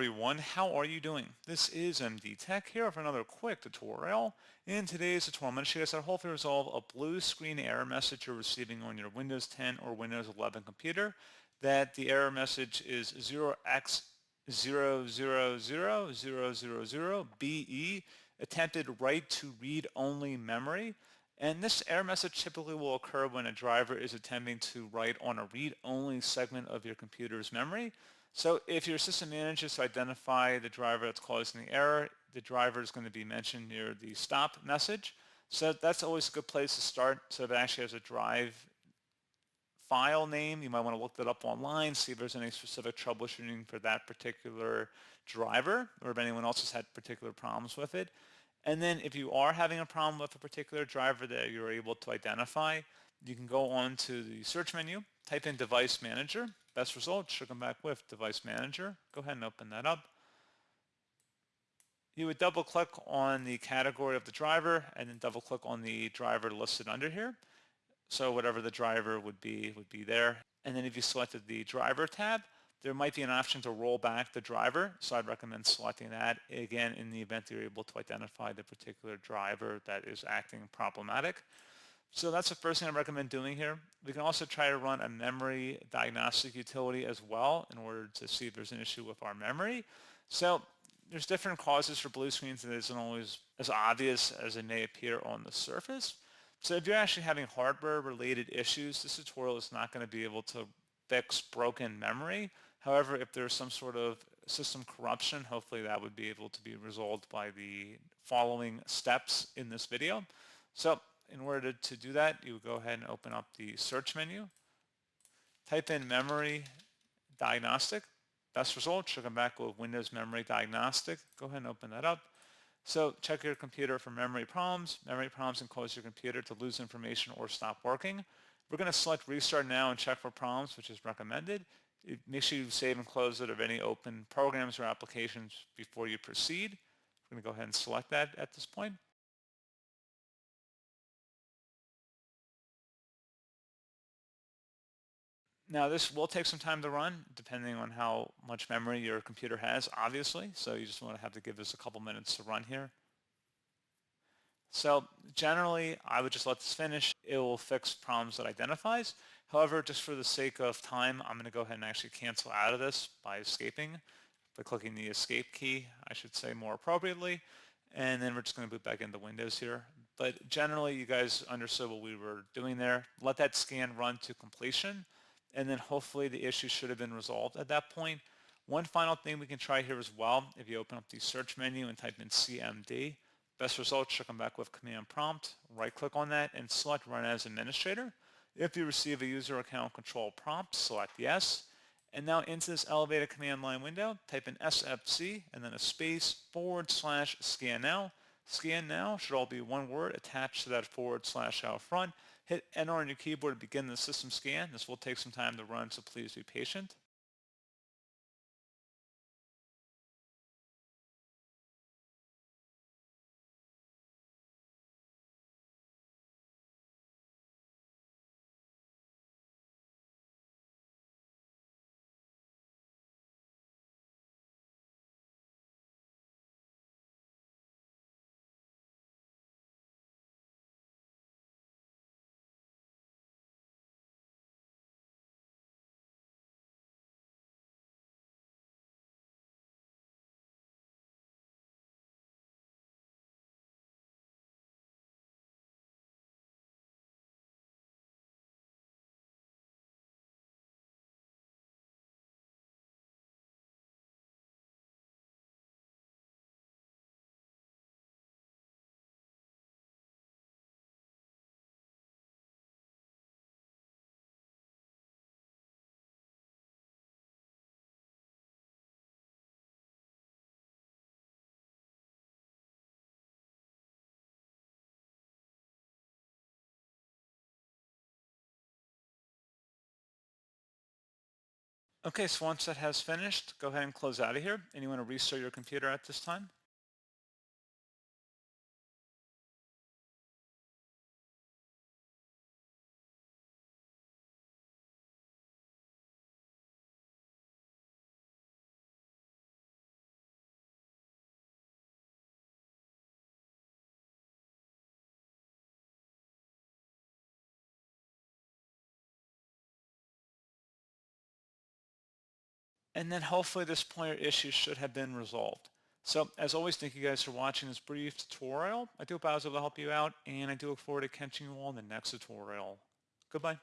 everyone, how are you doing? This is MD Tech here for another quick tutorial. In today's tutorial, I'm going to show you guys how to hopefully resolve a blue screen error message you're receiving on your Windows 10 or Windows 11 computer. That the error message is 0x000000BE, attempted write to read-only memory. And this error message typically will occur when a driver is attempting to write on a read-only segment of your computer's memory. So if your system manages to identify the driver that's causing the error, the driver is going to be mentioned near the stop message. So that's always a good place to start. So if it actually has a drive file name, you might want to look that up online, see if there's any specific troubleshooting for that particular driver, or if anyone else has had particular problems with it. And then if you are having a problem with a particular driver that you're able to identify, you can go on to the search menu, type in Device Manager. Best result should come back with Device Manager. Go ahead and open that up. You would double click on the category of the driver and then double click on the driver listed under here. So whatever the driver would be there. And then if you selected the driver tab, there might be an option to roll back the driver. So I'd recommend selecting that again in the event that you're able to identify the particular driver that is acting problematic. So that's the first thing I recommend doing here. We can also try to run a memory diagnostic utility as well in order to see if there's an issue with our memory. So there's different causes for blue screens that isn't always as obvious as it may appear on the surface. So if you're actually having hardware related issues, this tutorial is not going to be able to fix broken memory. However, if there's some sort of system corruption, hopefully that would be able to be resolved by the following steps in this video. So in order to do that, you would go ahead and open up the search menu, type in memory diagnostic. Best result should come back with Windows Memory Diagnostic. Go ahead and open that up. So check your computer for memory problems. Memory problems can cause your computer to lose information or stop working. We're going to select Restart Now and check for problems, which is recommended. Make sure you save and close it of any open programs or applications before you proceed. We're going to go ahead and select that at this point. Now this will take some time to run depending on how much memory your computer has, obviously. So you just want to have to give this a couple minutes to run here. So generally, I would just let this finish. It will fix problems that it identifies. However, just for the sake of time, I'm going to go ahead and actually cancel out of this by escaping, by clicking the escape key, I should say more appropriately. And then we're just going to boot back into Windows here. But generally, you guys understood what we were doing there. Let that scan run to completion. And then hopefully the issue should have been resolved at that point. One final thing we can try here as well, if you open up the search menu and type in CMD, best results should come back with command prompt. Right click on that and select Run as Administrator. If you receive a user account control prompt, select Yes. And now into this elevated command line window, type in SFC and then a space /scan now. Scan now should all be one word attached to that / out front. Hit enter on your keyboard to begin the system scan. This will take some time to run, so please be patient. Okay, so once that has finished, go ahead and close out of here. And you want to restart your computer at this time. And then hopefully this pointer issue should have been resolved. So as always, thank you guys for watching this brief tutorial. I do hope I was able to help you out, and I do look forward to catching you all in the next tutorial. Goodbye.